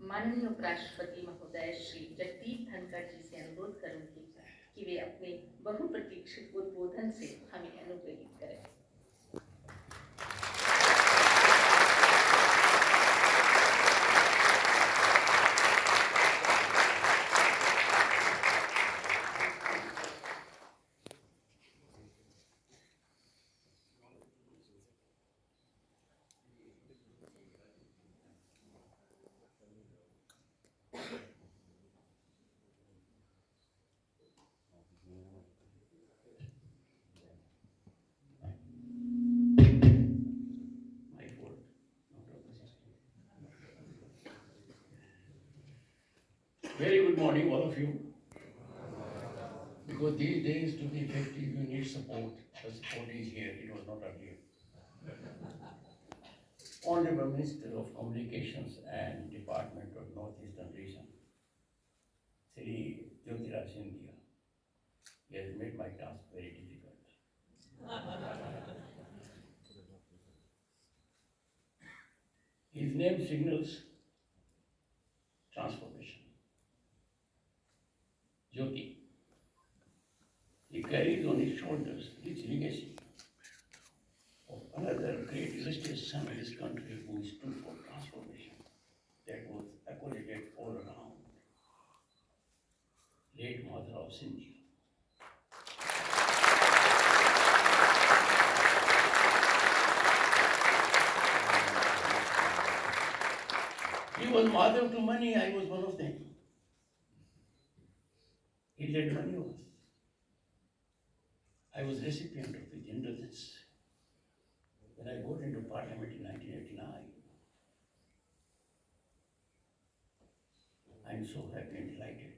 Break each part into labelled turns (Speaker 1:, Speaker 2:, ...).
Speaker 1: माननीय उपराष्ट्रपति महोदय श्री जगदीप धनखड़ जी से अनुरोध करूंगी कि वे अपने बहुप्रतीक्षित उद्बोधन से हमें अनुग्रहित करें।
Speaker 2: Very good morning, all of you. Because these days, to be effective, you need support. The support is here, it was not earlier. Honorable Minister of Communications and Department of Northeastern Region, Sri Jyotiraj Scindia, he has made my task very difficult. His name signals transformation. Jyoti. He carries on his shoulders his legacy of another great illustrious son of this country who stood for transformation that was accommodated all around. Late mother of Scindia. He was mother to many, I was one of them. He led many of us. I was recipient of his indulgence when I got into parliament in 1989. I am so happy and delighted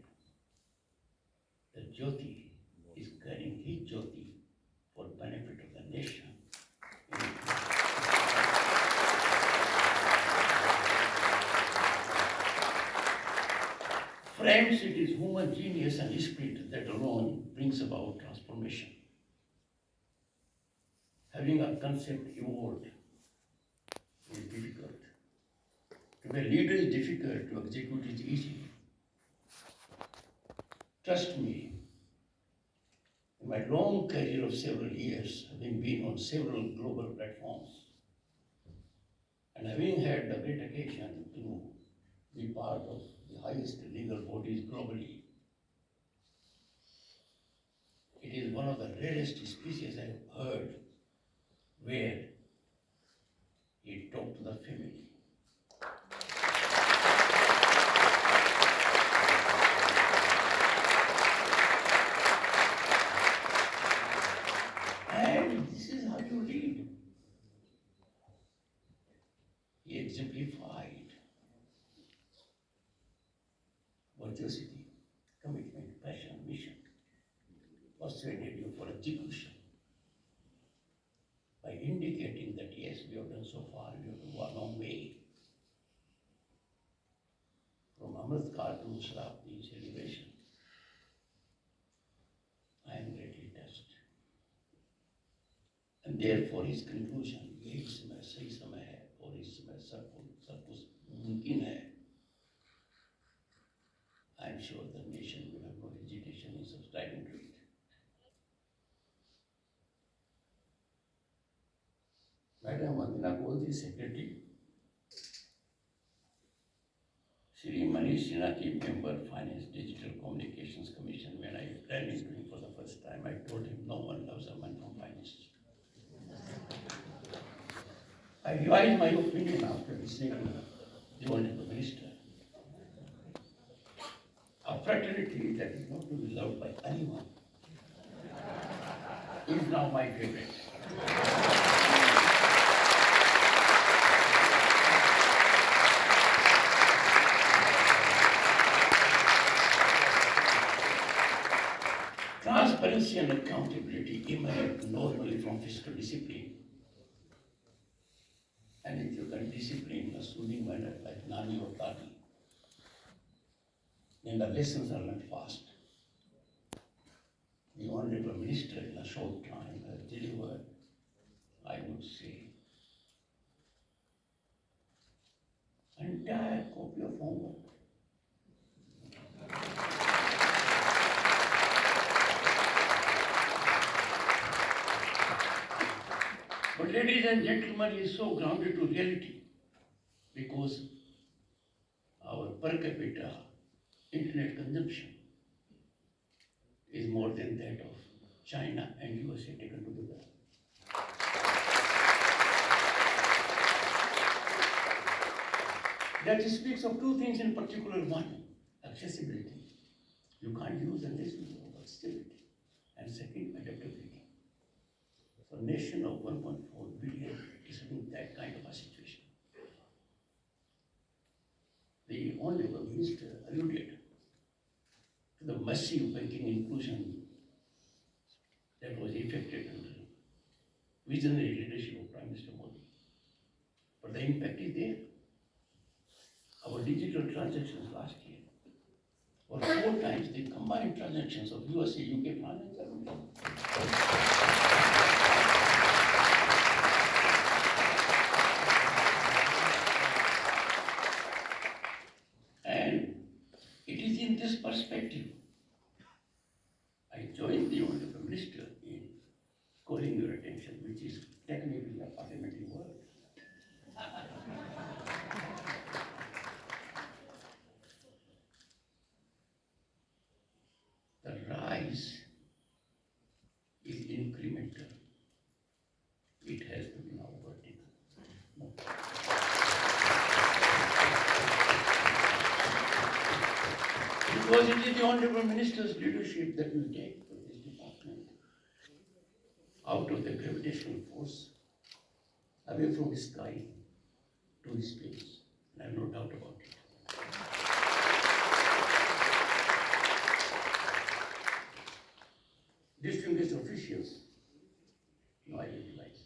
Speaker 2: that Jyoti is carrying his Jyoti for benefit of the nation. Friends, it is human genius and spirit that alone brings about transformation. Having a concept evolved is difficult. To be a leader is difficult, to execute is easy. Trust me, in my long career of several years, having been on several global platforms, and having had the great occasion to be part of the highest legal bodies globally, it is one of the rarest speeches I have heard where he talked to the family. And this is how you lead. He exemplified virtuosity, commitment, passion, mission, persuaded you for execution by indicating that yes, we have done so far, we have to go a long way. From Amritkar to Sharabdi's elevation, I am greatly touched. And therefore his conclusion, यही समय सही समय है और इस समय सब कुछ मुमकिन है. I am sure the nation will have no hesitation in subscribing to it. Madam Vandana Goldie, Secretary, Shri Manish Sinati, Member, Finance, Digital Communications Commission. When I ran into him for the first time, I told him no one loves a man from finance. I revised my opinion after listening to the Honorable Minister. A fraternity that is not to be loved by anyone is now my favorite. Transparency and accountability emanate normally from fiscal discipline. And if you can discipline in a soothing manner like Nani or Tani, then the lessons are learned fast. The Honorable Minister in a short time has delivered, I would say, entire copy of homework. But ladies and gentlemen, he is so grounded to reality because our per capita internet consumption is more than that of China and USA taken together. That speaks of two things in particular. One, accessibility. You can't use unless you know accessibility. And second, adaptability. So a nation of 1.4 billion is in that kind of a situation. The Honorable Minister alluded to the massive banking inclusion that was effected under visionary leadership of Prime Minister Modi. But the impact is there. Our digital transactions last year were 4 times the combined transactions of USA, UK, France, and Germany. And it is in this perspective I joined the Honorable Minister in calling your attention, which is technically a parliamentary word. The rise is incremental. It has to be now vertical. No. Because it is the Honorable Minister's leadership that will take this department out of the gravitational force, away from the sky to the space. And I have no doubt about it. Distinguished officials, now I realize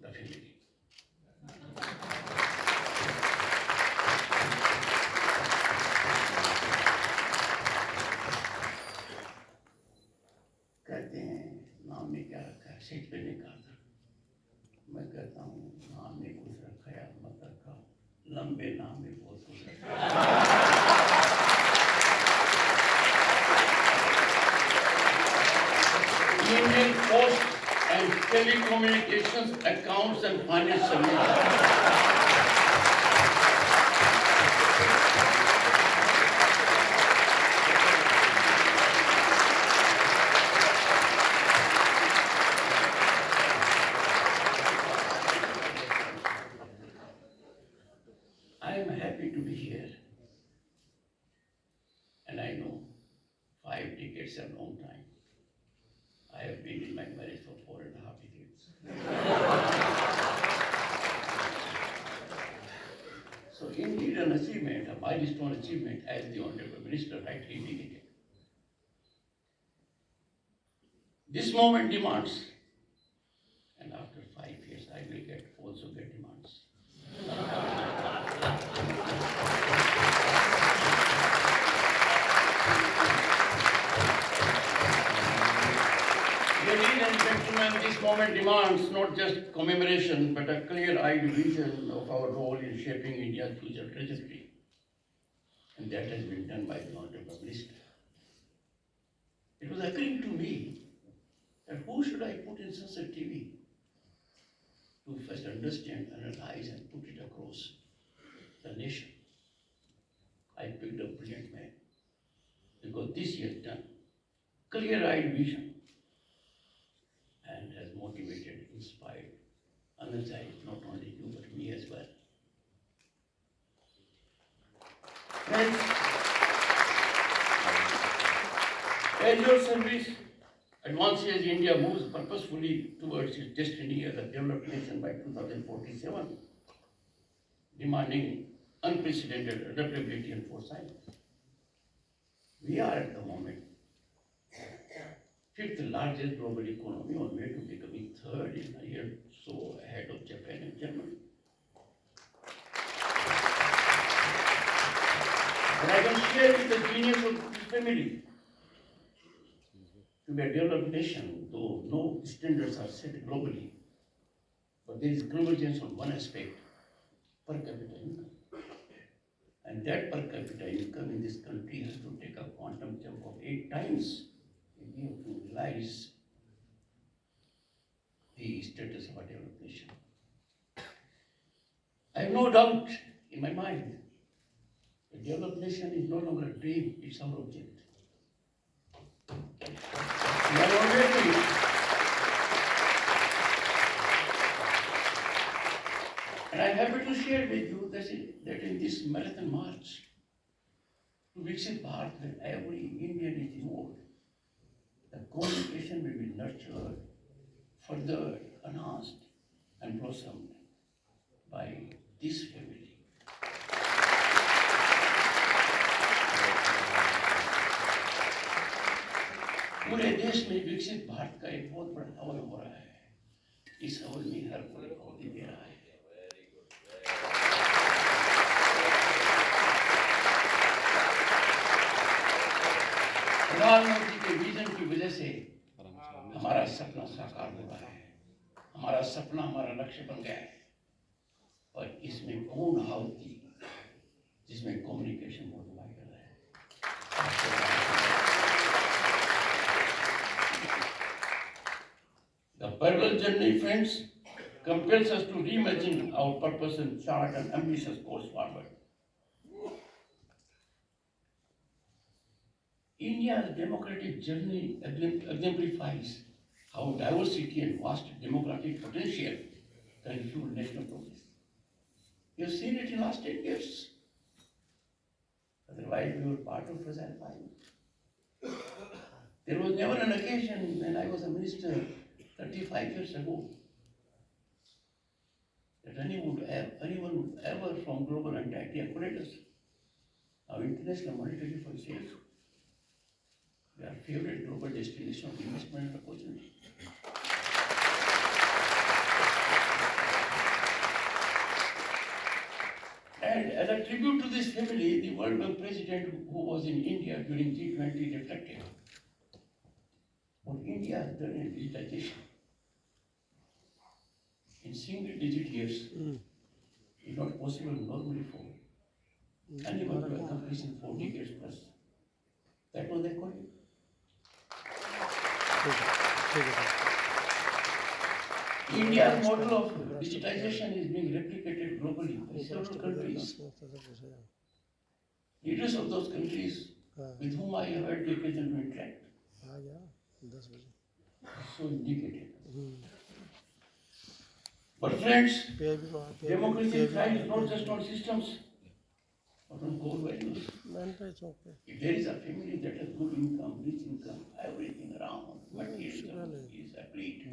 Speaker 2: the family. कहते हैं नाम में क्या रखा है, सेठ पे नहीं कहा था। मैं कहता हूँ नाम में कुछ रखा या मत रखा, लंबे नाम में बहुत कुछ रखा। Email, post, and telecommunications, accounts, and finance services. I am happy to be here, and I know 5 decades are a long time. I have been in my marriage for 4.5 decades. So indeed an achievement, a milestone achievement, as the Honorable Minister rightly indicated. This moment demands, and after 5 years I will also get demands. Ladies and gentlemen, this moment demands not just commemoration, but a clear-eyed vision of our role in shaping India's future trajectory. And that has been done by the Honorable Minister. It was occurring to me that who should I put in Sunset TV to first understand, analyze, and put it across the nation. I picked a brilliant man, because this he has done clear-eyed vision and has motivated, inspired, energized not only you but me as well. Friends, as your service advances, India moves purposefully towards its destiny as a developed nation by 2047, demanding unprecedented adaptability and foresight. We are at the moment 5th largest global economy, on way to becoming 3rd in a year so ahead of Japan and Germany. And I can share with the genius of this family to be a developed nation, though no standards are set globally. But there is convergence on one aspect, per capita income. And that per capita income in this country has to take a quantum jump of 8 times if we have to realize the status of a developed nation. I have no doubt in my mind a developed nation is no longer a dream, it's our object. We are already and I'm happy to share with you that in this marathon march to Viksit Bharat, when every Indian is involved, the communication will be nurtured, further enhanced and blossomed by this family. पूरे देश में विकसित भारत का एक बहुत बड़ा हवन हो रहा है। इस हवन में हर कोई आहुति दे रहा है। प्रधानमंत्री के विजन की वजह से हमारा सपना साकार हो रहा है। हमारा सपना हमारा लक्ष्य बन गया है। और इसमें पूर्ण आहुति, जिसमें कम्युनिकेशन बहुत वाइटल है। The parallel journey, friends, compels us to reimagine our purpose and chart an ambitious course forward. India's democratic journey exemplifies how diversity and vast demographic potential can fuel national progress. You have seen it in the last 10 years. Otherwise, we were part of Fragile Five. There was never an occasion when I was a minister 35 years ago that anyone would ever from global entity accommodate us. Now, International Monetary Fund says we are favorite global destination of investment and opportunity. And as a tribute to this family, the World Bank president who was in India during G20 reflected what India has done in digitization. In single-digit years, is not possible normally for anyone to accomplish in 4 decades plus. That was their calling. India's model of digitization is being replicated globally by several countries. Leaders of those countries with whom I have had the occasion to interact so indicative. But friends, democracy thrives not just on systems, but on core values. If there is a family that has good income, rich income, everything around, materialism is complete.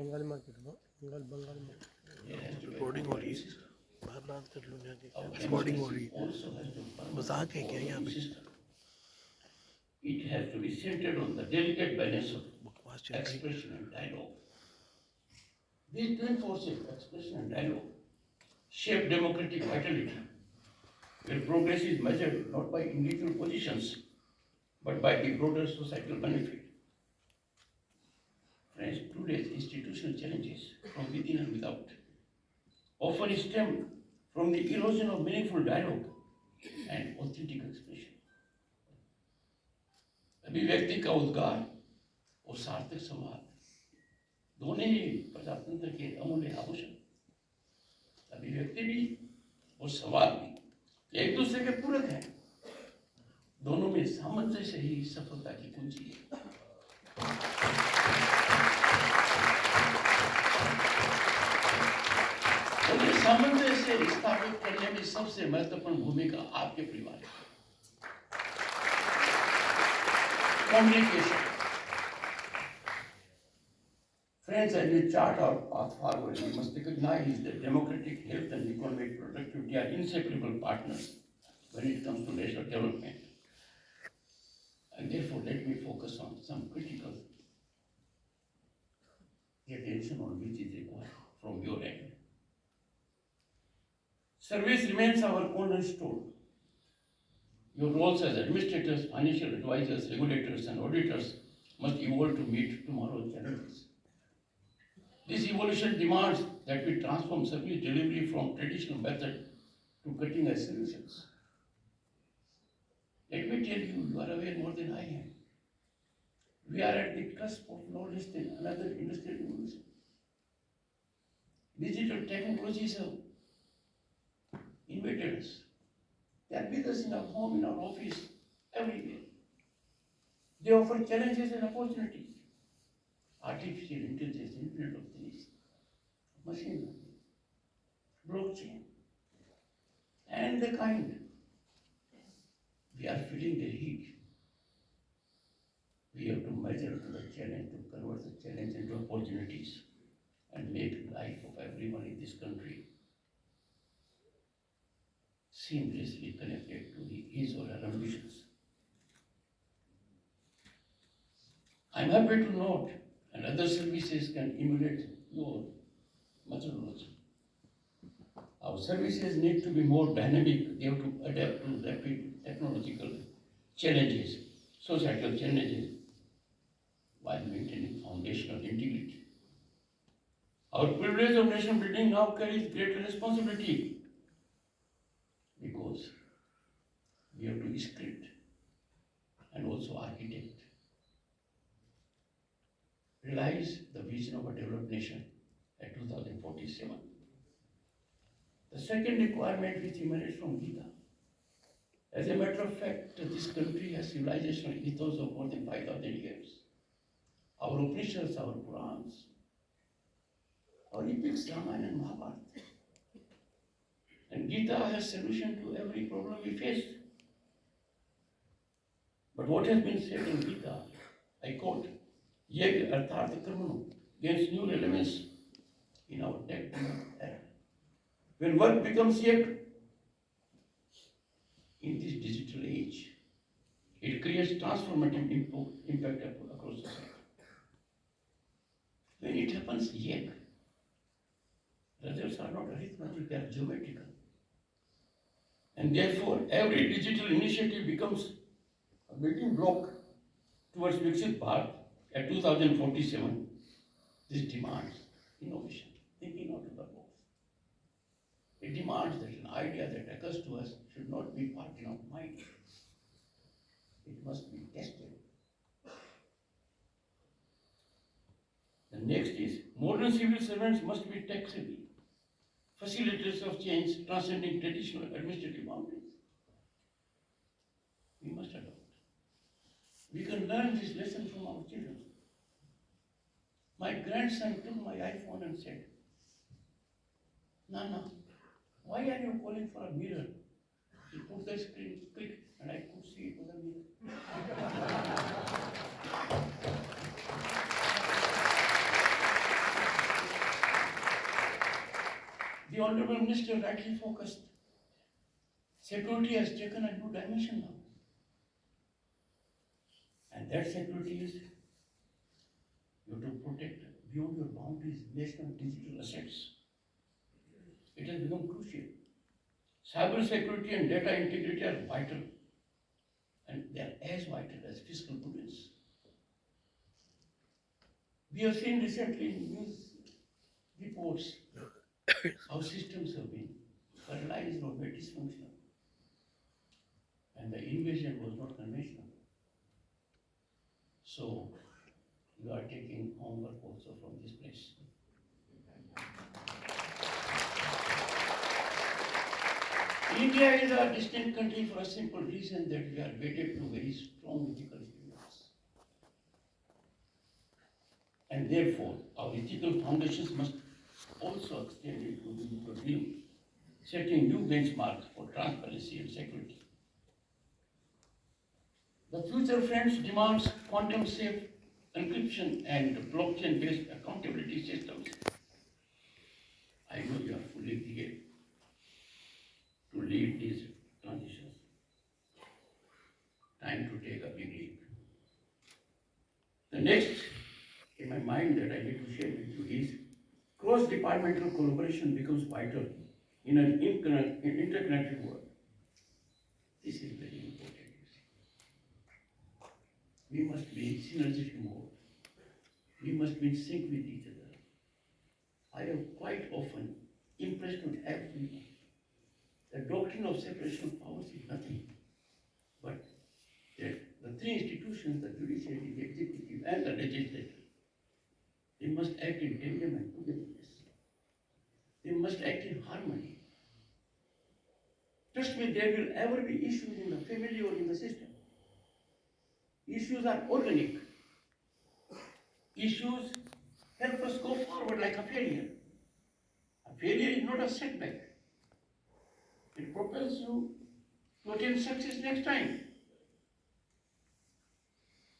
Speaker 2: There has to be
Speaker 3: recording हो रही है
Speaker 2: system.
Speaker 3: बाहर बात कर लो जाके
Speaker 2: Our
Speaker 3: recording हो रही है
Speaker 2: also has to be
Speaker 3: मजाक है क्या यहाँ पे
Speaker 2: system. It has to be centered on the delicate balance of
Speaker 3: बकवास चल रही है
Speaker 2: expression and dialogue. These twin forces, expression and dialogue, shape democratic vitality, where progress is measured not by individual positions, but by the broader societal benefit. Friends, today's institutional challenges from within and without often stem from the erosion of meaningful dialogue and authentic expression. अभिव्यक्ति का उद्गार और सार्थक संवाद दोनों ही प्रजातंत्र के अमूल्य आभूषण। अभिव्यक्ति भी और संवाद भी एक दूसरे के पूरक हैं। दोनों में सामंजस्य ही सफलता की कुंजी है। और ये सामंजस्य स्थापित करने में सबसे महत्वपूर्ण भूमिका आपके परिवार की। Communication. Friends, as we chart our path forward, we must recognize that democratic health and economic productivity are inseparable partners when it comes to national development. And therefore, let me focus on some critical attention on which is required from your end. Service remains our cornerstone. Your roles as administrators, financial advisors, regulators, and auditors must evolve to meet tomorrow's challenges. This evolution demands that we transform service delivery from traditional method to cutting-edge solutions. Let me tell you, you are aware more than I am. We are at the cusp of no less than another industrial revolution. Digital technologies have invaded us. They are with us in our home, in our office, everywhere. They offer challenges and opportunities. Artificial intelligence, Internet of Things, machine learning, blockchain, and the kind. We are feeling the heat. We have to measure to the challenge, to convert the challenge into opportunities and make life of everyone in this country seamlessly connected to his or her ambitions. I'm happy to note, and other services can emulate your methodology. Our services need to be more dynamic. They have to adapt to rapid technological challenges, societal challenges, while maintaining foundational integrity. Our privilege of nation building now carries greater responsibility because we have to script and also architect, realize the vision of a developed nation at 2047. The second requirement which emanates from Gita. As a matter of fact, this country has civilizational ethos of more than 5,000 years. Our Upanishads, our Purans, our epics, Ramayana and Mahabharata. And Gita has solution to every problem we face. But what has been said in Gita, I quote, Yeg Arthat Karmano, gains new relevance in our tech era. When work becomes yeg in this digital age, it creates transformative impact across society. When it happens yeg, results are not arithmetic, they are geometrical. And therefore, every digital initiative becomes a building block towards Viksit Bharat at 2047. This demands innovation, thinking out of the box. It demands that an idea that occurs to us should not be parked in our mind. It must be tested. The next is, modern civil servants must be tech savvy, facilitators of change transcending traditional administrative boundaries. We must adopt. We can learn this lesson from our children. My grandson took my iPhone and said, Nana, why are you calling for a mirror? He put the screen quick and I could see it was a mirror. The Honorable Minister rightly focused. Security has taken a new dimension now. And that security is you have to protect beyond your boundaries national digital assets. It has become crucial. Cyber security and data integrity are vital, and they are as vital as fiscal prudence. We have seen recently in news reports how systems have been paralyzed or very dysfunctional, and the invasion was not conventional. So, you are taking homework also from this place. India is a distinct country for a simple reason that we are wedded to very strong ethical standards. And therefore, our ethical foundations must also extend into the digital realm, setting new benchmarks for transparency and security. The future, friends, demands quantum safe encryption and blockchain-based accountability systems. I know you are fully geared to lead these transitions. Time to take a big leap. The next in my mind that I need to share with you is cross-departmental collaboration becomes vital in an interconnected world. This is very important. We must be in synergistic mode. We must be in sync with each other. I have quite often impressed on everyone. The doctrine of separation of powers is nothing but three institutions, the judiciary, the executive, and the legislature, they must act in tandem and togetherness. They must act in harmony. Trust me, there will ever be issues in the family or in the system. Issues are organic. Issues help us go forward like a failure. A failure is not a setback. It propels you to attain success next time.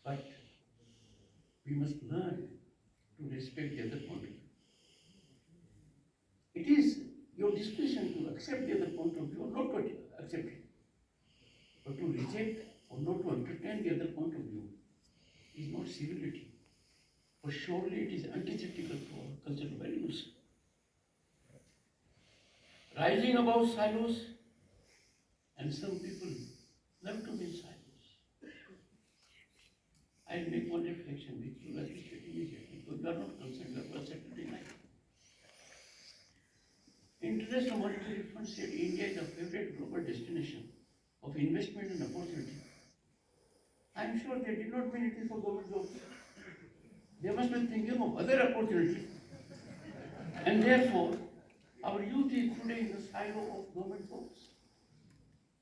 Speaker 2: But we must learn to respect the other point of view. It is your discretion to accept the other point of view or not to accept it. But to reject or not to entertain the other point of view is not civility. For surely it is antithetical to our cultural values. Rising above silos, and some people love to be in silos. I'll make one reflection which you will appreciate immediately, because you are not concerned, you are settled in life. International Monetary Fund said India is a favorite global destination of investment and opportunity. I am sure they did not mean it is for government jobs. They must be thinking of other opportunities. And therefore, our youth is today in the silo of government jobs,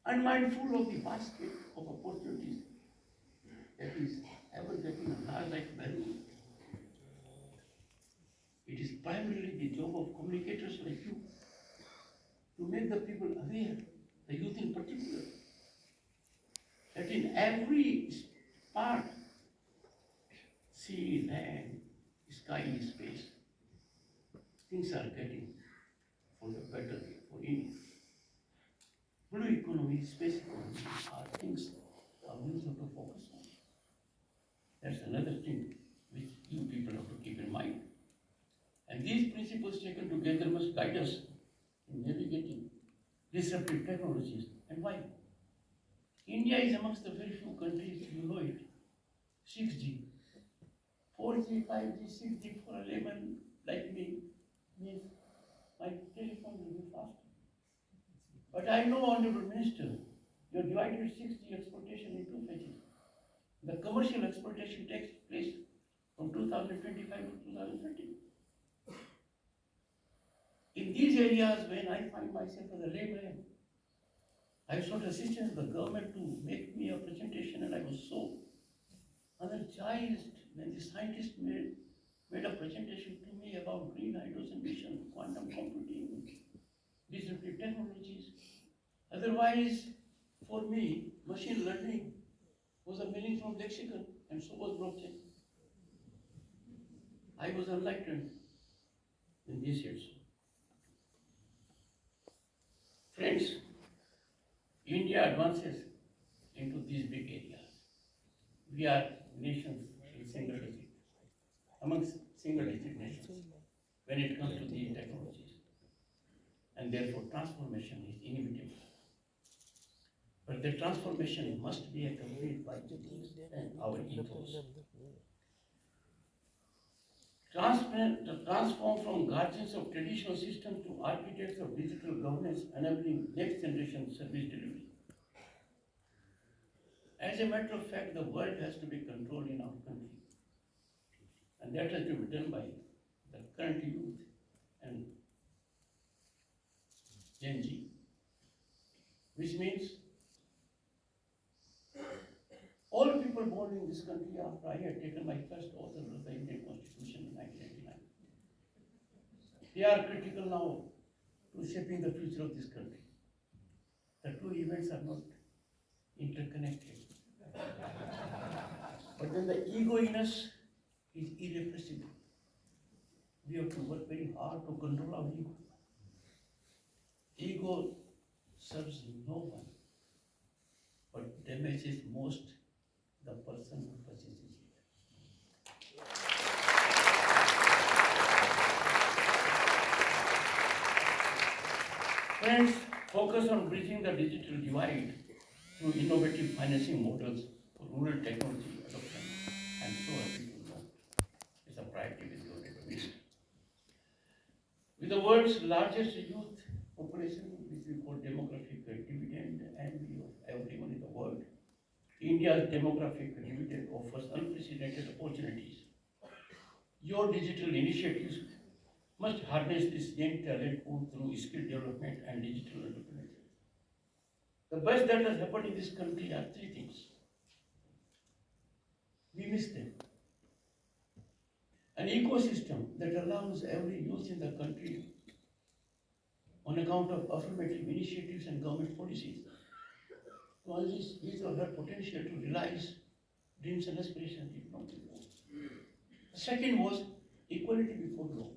Speaker 2: unmindful of the basket of opportunities that is ever getting a large like balloon. It is primarily the job of communicators like you to make the people aware, the youth in particular, that in every part, sea, land, sky, space, things are getting for the better for India. Blue economy, space economy are things we have to focus on. That's another thing which you people have to keep in mind. And these principles taken together must guide us in navigating disruptive technologies. And why? India is amongst the very few countries, you know it, 6G. 4G, 5G, 6G for a layman like me means my telephone will be faster. But I know, Honorable Minister, you have divided 6G exploitation in two phases. The commercial exploitation takes place from 2025 to 2030. In these areas, when I find myself as a layman, I sought assistance of the government to make me a presentation, and I was so energized when the scientists made a presentation to me about green hydrogen mission, quantum computing, disruptive technologies. Otherwise, for me, machine learning was a meaningful lexicon, and so was blockchain. I was enlightened in these years. Friends, India advances into these big areas. We are nations in single digit, amongst single digit nations when it comes to these technologies. And therefore transformation is inevitable. But the transformation must be accompanied by beliefs and our ethos. Transform from guardians of traditional systems to architects of digital governance, enabling next generation service delivery. As a matter of fact, the world has to be controlled in our country. And that has to be done by the current youth and Gen Z. Which means all people born in this country after I had taken my first oath of the Indian Constitution in 1999. They are critical now to shaping the future of this country. The two events are not interconnected. But then the ego in us is irrepressible. We have to work very hard to control our ego. Ego serves no one, but damages most the person who possesses it. Friends, focus on bridging the digital divide through innovative financing models for rural technology adoption. I'm so happy to know it's a priority with your recognition. With the world's largest youth population, which we call demographic dividend, envy of everyone in the world, India India's demographic dividend offers unprecedented opportunities. Your digital initiatives must harness this young talent pool through skill development and digital entrepreneurship. The best that has happened in this country are three things. We miss them. An ecosystem that allows every youth in the country, on account of affirmative initiatives and government policies, to unleash his or her potential to realize dreams and aspirations if not before. The second was equality before law.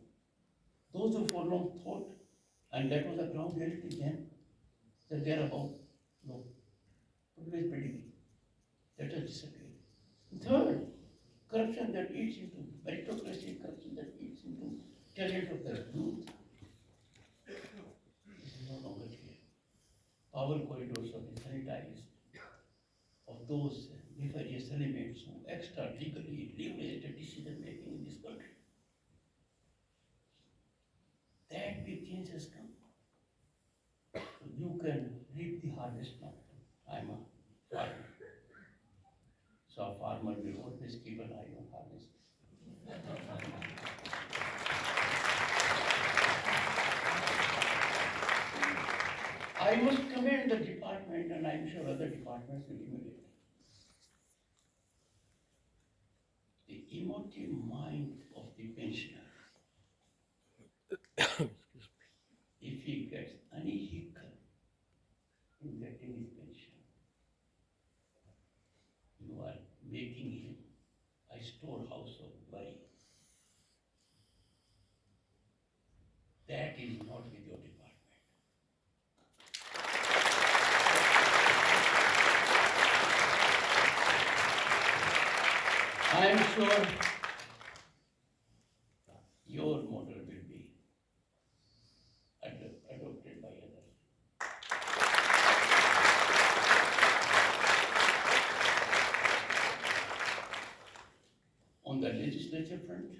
Speaker 2: Those who for long thought, and that was the ground reality then, that they are above law. But where is pedigree? That has disappeared. Third, corruption that eats into meritocracy, corruption that eats into talent of the youth. This is no longer here. Power corridors have been sanitized of those nefarious elements who extra legally leverage decision making in this country. That big change has come. You can reap the harvest now. I'm a farmer. So a farmer will always keep an eye on harvest. I must commend the department, and I'm sure other departments will emulate. The emotive mind of the pensioner. If he gets any hiccup in getting his pension, you are making him a storehouse of worry. That is not with your department. I am sure your model will be adopted by others. On the legislature front,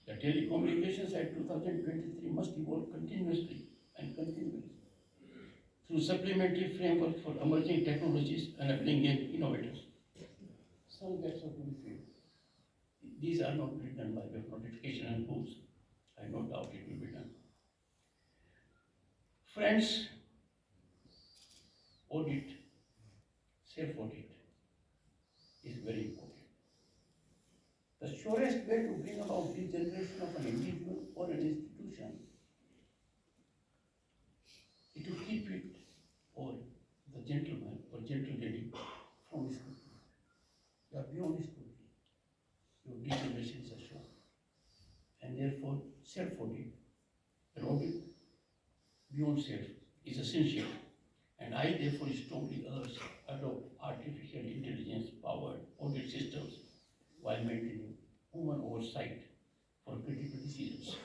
Speaker 2: the Telecommunications Act 2023 must evolve continuously and continually through supplementary framework for emerging technologies enabling young innovators. Some gaps have to be filled. These are not written by way of notification and rules. I no doubt it will be done. Friends, audit, self-audit is very important. The surest way to bring about degeneration of an individual or an institution is to keep it, or the gentleman or gentle lady, from scrutiny. You are beyond scrutiny. Your degeneration is assured. And therefore, self-audit, an audit beyond self, is essential. And I therefore strongly urge adopt artificial intelligence powered audit systems while maintaining human oversight for critical decisions.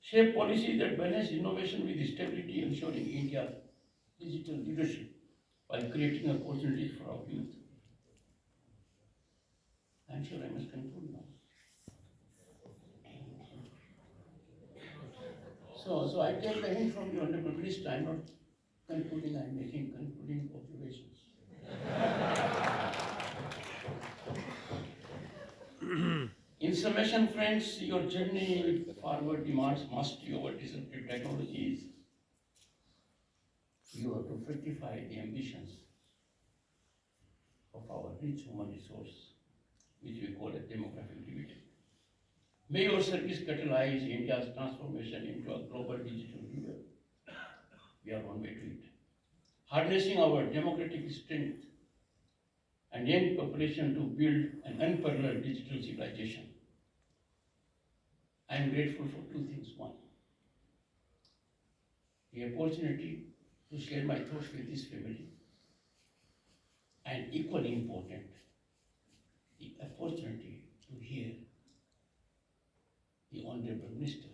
Speaker 2: Shape policies that balance innovation with stability, ensuring India's digital leadership while creating opportunities for our youth. I'm sure I must conclude now. So I take the hint from the Honorable Minister. I'm not concluding, I'm making concluding observations. In summation, friends, your journey forward demands mastery over disruptive technologies. You have to fructify the ambitions of our rich human resource, which we call a demographic dividend. May your service catalyze India's transformation into a global digital leader. We are on way to it. Harnessing our democratic strength and young population to build an unparalleled digital civilization. I am grateful for two things. One, the opportunity to share my thoughts with this family, and equally important, the opportunity to hear the Honorable Minister